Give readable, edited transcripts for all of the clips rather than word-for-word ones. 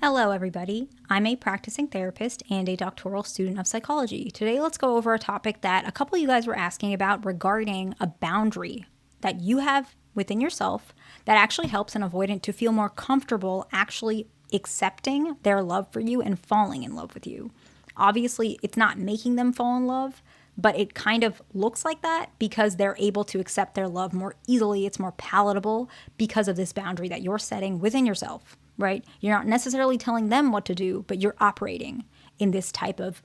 Hello, everybody. I'm a practicing therapist and a doctoral student of psychology. Today, let's go over a topic that a couple of you guys were asking about regarding a boundary that you have within yourself that actually helps an avoidant to feel more comfortable actually accepting their love for you and falling in love with you. Obviously, it's not making them fall in love, but it kind of looks like that because they're able to accept their love more easily. It's more palatable because of this boundary that you're setting within yourself, right? You're not necessarily telling them what to do, but you're operating in this type of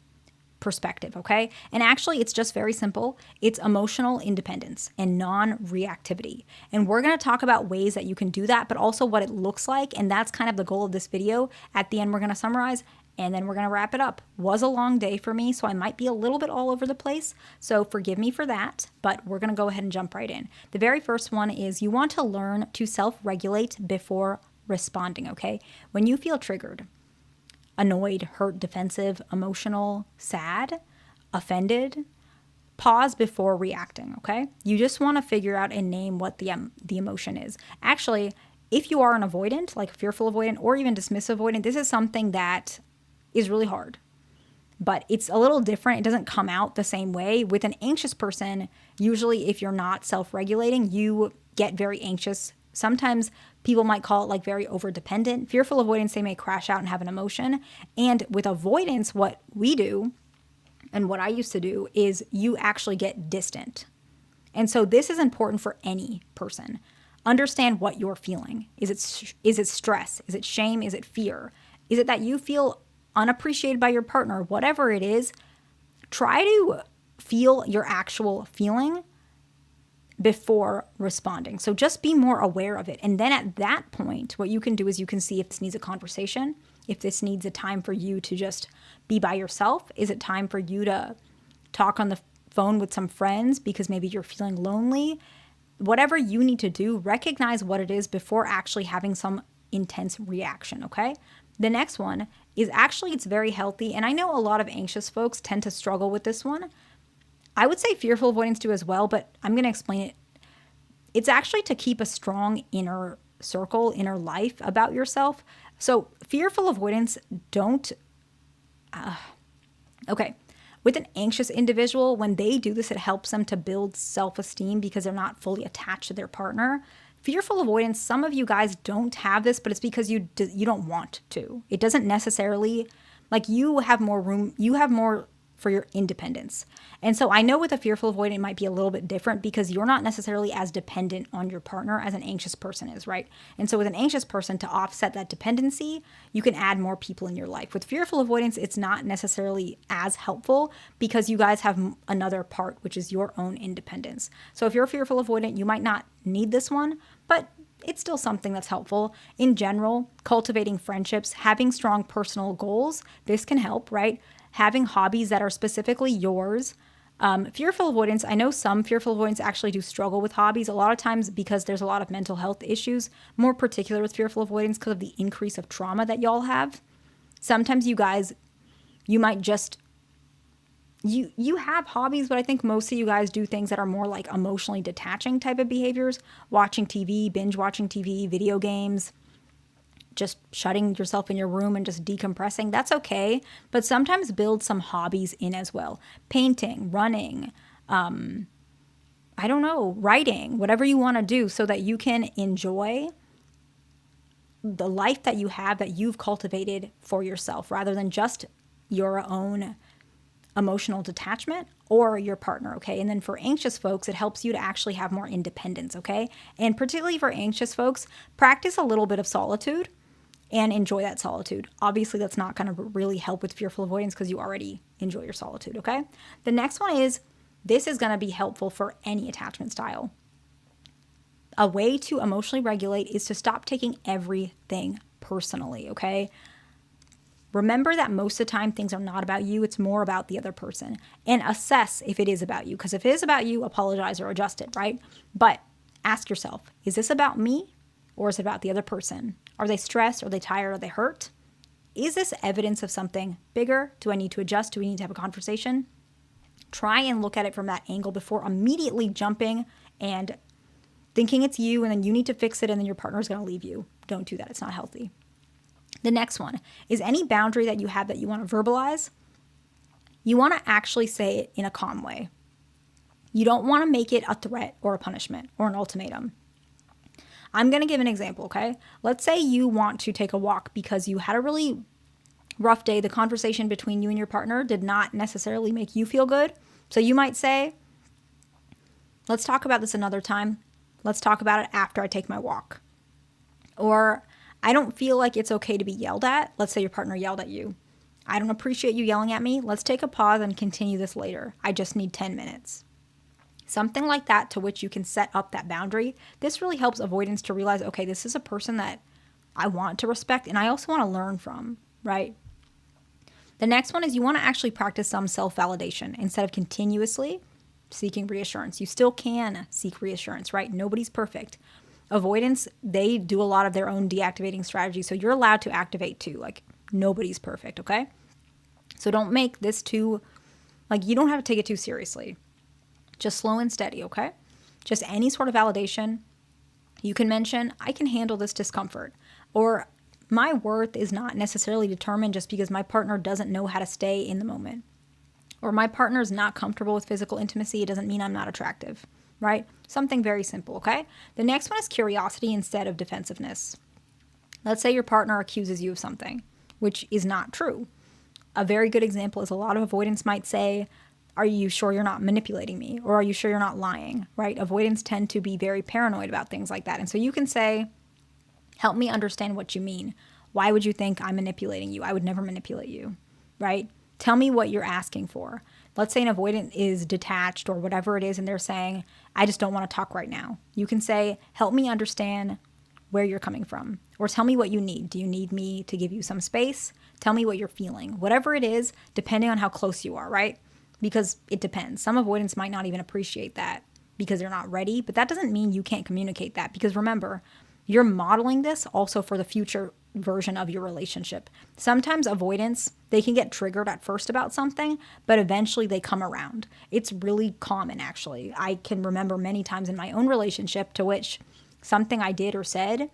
perspective, okay? And actually, it's just very simple. It's emotional independence and non-reactivity. And we're going to talk about ways that you can do that, but also what it looks like. And that's kind of the goal of this video. At the end, we're going to summarize and then we're going to wrap it up. Was a long day for me, so I might be a little bit all over the place. So forgive me for that, but we're going to go ahead and jump right in. The very first one is you want to learn to self-regulate before responding, okay? When you feel triggered, annoyed, hurt, defensive, emotional, sad, offended, pause before reacting, okay? You just want to figure out and name what the emotion is. Actually, if you are an avoidant, like a fearful avoidant or even dismissive avoidant, this is something that is really hard. But it's a little different. It doesn't come out the same way. With an anxious person, usually if you're not self-regulating, you get very anxious. Sometimes people might call it like very over-dependent. Fearful avoidance, they may crash out and have an emotion. And with avoidance, what we do and what I used to do is you actually get distant. And so this is important for any person. Understand what you're feeling. Is it stress? Is it shame? Is it fear? Is it that you feel unappreciated by your partner? Whatever it is, try to feel your actual feeling before responding. So just be more aware of it. And then at that point, what you can do is you can see if this needs a conversation, if this needs a time for you to just be by yourself. Is it time for you to talk on the phone with some friends because maybe you're feeling lonely? Whatever you need to do, recognize what it is before actually having some intense reaction, okay? The next one is actually, it's very healthy. And I know a lot of anxious folks tend to struggle with this one. I would say fearful avoidance do as well, but I'm going to explain it. It's actually to keep a strong inner circle, inner life about yourself. So fearful avoidance okay. With an anxious individual, when they do this, it helps them to build self-esteem because they're not fully attached to their partner. Fearful avoidance, some of you guys don't have this, but it's because you don't want to. It doesn't necessarily, like you have more room, you have more for your independence. And so I know with a fearful avoidant, it might be a little bit different because you're not necessarily as dependent on your partner as an anxious person is, right? And so with an anxious person, to offset that dependency, you can add more people in your life. With fearful avoidance, it's not necessarily as helpful because you guys have another part, which is your own independence. So if you're a fearful avoidant, you might not need this one, but it's still something that's helpful. In general, cultivating friendships, having strong personal goals, this can help, right? Having hobbies that are specifically yours. Fearful avoidance, I know some fearful avoidants actually do struggle with hobbies a lot of times because there's a lot of mental health issues, more particular with fearful avoidance because of the increase of trauma that y'all have. Sometimes you guys, you might just, you have hobbies, but I think most of you guys do things that are more like emotionally detaching type of behaviors, watching TV, binge watching TV, video games, just shutting yourself in your room and just decompressing. That's okay. But sometimes build some hobbies in as well. Painting, running, I don't know, writing, whatever you want to do so that you can enjoy the life that you have that you've cultivated for yourself rather than just your own emotional detachment or your partner, okay? And then for anxious folks, it helps you to actually have more independence, okay? And particularly for anxious folks, practice a little bit of solitude and enjoy that solitude. Obviously, that's not going to really help with fearful avoidance because you already enjoy your solitude, okay? The next one is, this is going to be helpful for any attachment style. A way to emotionally regulate is to stop taking everything personally, okay? Remember that most of the time things are not about you, it's more about the other person. And assess if it is about you, because if it is about you, apologize or adjust it, right? But ask yourself, is this about me or is it about the other person? Are they stressed? Are they tired? Are they hurt? Is this evidence of something bigger? Do I need to adjust? Do we need to have a conversation? Try and look at it from that angle before immediately jumping and thinking it's you and then you need to fix it and then your partner is going to leave you. Don't do that. It's not healthy. The next one is any boundary that you have that you want to verbalize, you want to actually say it in a calm way. You don't want to make it a threat or a punishment or an ultimatum. I'm going to give an example, okay? Let's say you want to take a walk because you had a really rough day. The conversation between you and your partner did not necessarily make you feel good. So you might say, let's talk about this another time. Let's talk about it after I take my walk. Or I don't feel like it's okay to be yelled at. Let's say your partner yelled at you. I don't appreciate you yelling at me. Let's take a pause and continue this later. I just need 10 minutes. Something like that to which you can set up that boundary. This really helps avoidants to realize, okay, this is a person that I want to respect and I also want to learn from, right? The next one is you want to actually practice some self-validation instead of continuously seeking reassurance. You still can seek reassurance, right? Nobody's perfect. Avoidants, they do a lot of their own deactivating strategies, so you're allowed to activate too. Like, nobody's perfect, okay? So don't make this too, like, you don't have to take it too seriously. Just slow and steady, okay? Just any sort of validation. You can mention, I can handle this discomfort. Or my worth is not necessarily determined just because my partner doesn't know how to stay in the moment. Or my partner is not comfortable with physical intimacy. It doesn't mean I'm not attractive, right? Something very simple, okay? The next one is curiosity instead of defensiveness. Let's say your partner accuses you of something, which is not true. A very good example is a lot of avoidants might say, are you sure you're not manipulating me? Or are you sure you're not lying, right? Avoidants tend to be very paranoid about things like that. And so you can say, help me understand what you mean. Why would you think I'm manipulating you? I would never manipulate you, right? Tell me what you're asking for. Let's say an avoidant is detached or whatever it is, and they're saying, I just don't want to talk right now. You can say, help me understand where you're coming from. Or tell me what you need. Do you need me to give you some space? Tell me what you're feeling. Whatever it is, depending on how close you are, right? Because it depends. Some avoidants might not even appreciate that because they're not ready, but that doesn't mean you can't communicate that. Because remember, you're modeling this also for the future version of your relationship. Sometimes avoidants, they can get triggered at first about something, but eventually they come around. It's really common, actually. I can remember many times in my own relationship to which something I did or said,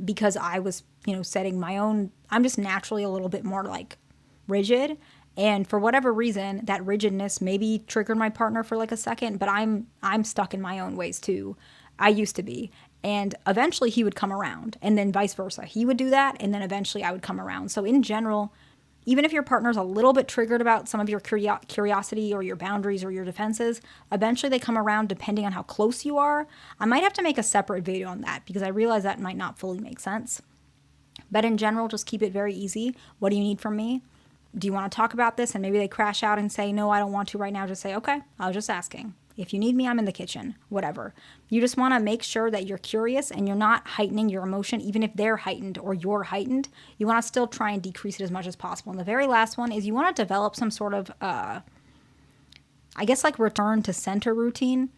because I was, setting my own, I'm just naturally a little bit more like rigid. And for whatever reason, that rigidness maybe triggered my partner for like a second, but I'm stuck in my own ways too. I used to be. And eventually he would come around, and then vice versa. He would do that, and then eventually I would come around. So in general, even if your partner's a little bit triggered about some of your curiosity or your boundaries or your defenses, eventually they come around depending on how close you are. I might have to make a separate video on that because I realize that might not fully make sense. But in general, just keep it very easy. What do you need from me? Do you want to talk about this? And maybe they crash out and say, no, I don't want to right now. Just say, okay, I was just asking. If you need me, I'm in the kitchen, whatever. You just want to make sure that you're curious and you're not heightening your emotion, even if they're heightened or you're heightened. You want to still try and decrease it as much as possible. And the very last one is you want to develop some sort of, like return to center routine.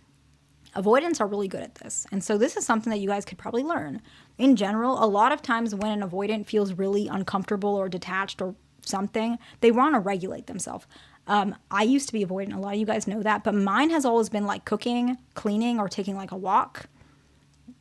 Avoidants are really good at this. And so this is something that you guys could probably learn. In general, a lot of times when an avoidant feels really uncomfortable or detached or something, they want to regulate themselves. I used to be avoidant. A lot of you guys know that, but mine has always been like cooking, cleaning, or taking like a walk.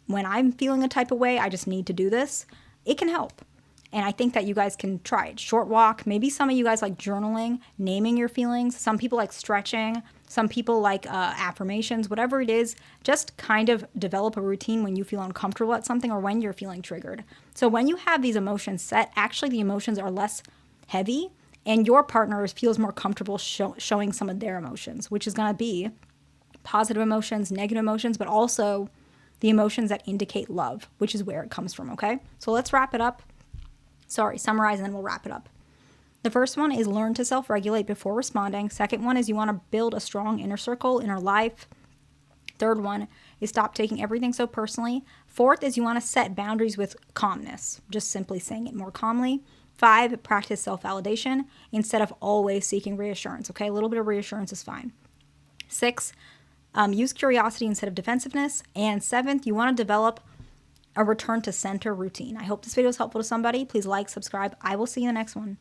When I'm feeling a type of way, I just need to do this. It can help. And I think that you guys can try it. Short walk. Maybe some of you guys like journaling, naming your feelings. Some people like stretching. Some people like affirmations, whatever it is. Just kind of develop a routine when you feel uncomfortable at something or when you're feeling triggered. So when you have these emotions set, actually the emotions are less heavy and your partner feels more comfortable showing some of their emotions, which is going to be positive emotions, negative emotions, but also the emotions that indicate love, which is where it comes from, okay? So let's wrap it up. Summarize and then we'll wrap it up. The first one is learn to self-regulate before responding. Second one is you want to build a strong inner circle, inner life. Third one is stop taking everything so personally. Fourth is you want to set boundaries with calmness, just simply saying it more calmly. 5, practice self-validation instead of always seeking reassurance, okay? A little bit of reassurance is fine. 6, use curiosity instead of defensiveness. And 7th, you want to develop a return to center routine. I hope this video is helpful to somebody. Please like, subscribe. I will see you in the next one.